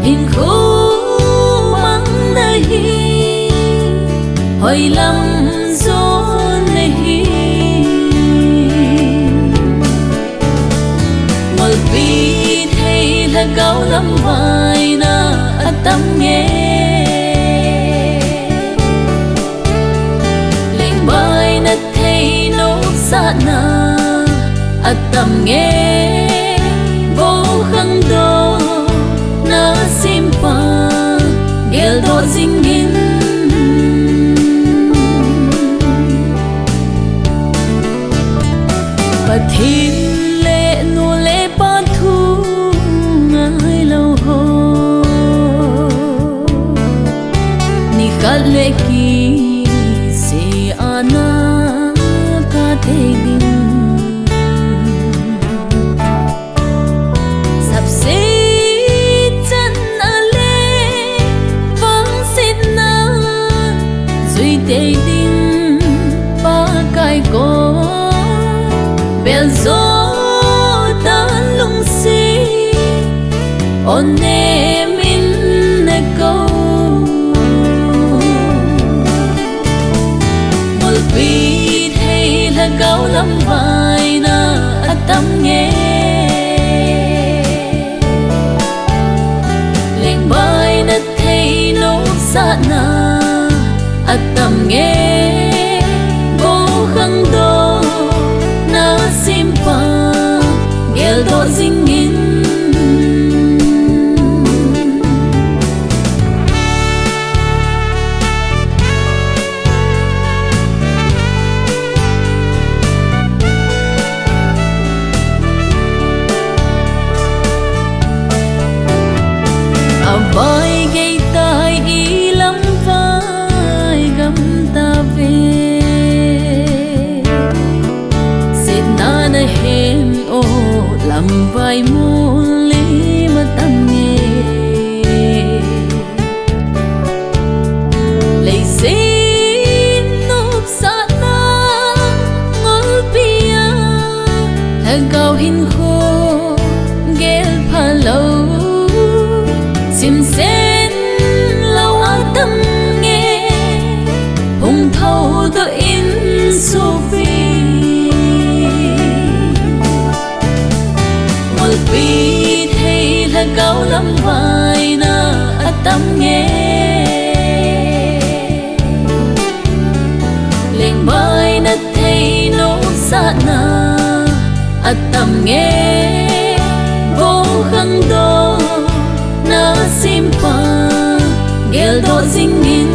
hinkho mang nahim hoilam zo nahim Ngolpi thei Lhagao lamvaina atamngei Lengvai nathei nopsahna atamngei khangdong nasempa geldoh jingin Pathen le nu le Pathu ngai lâu ho ni khat le ki se ana ka thei Tây đinh ba cái có bèn gió tan lung xí ôn nê min nê câu Ngolpi thei Lhagao lamvaina atamngei Lengvai nathei nopsahna atamngei khangdong nasempa geldoh jingin Vai gây tai ý lamvai gam ta về xin na nahim ô lamvai muôn lý mà tâm nghe Leiset nopsahna Ngolpi Lhagao hinkho geldoh sim sen lâu atamngei hùng thâu đỡ in sofi Ngolpi thei Lhagao lamvaina atamngei Lengvai nathei nopsahna atamngei khangdong nasempa geldoh jingin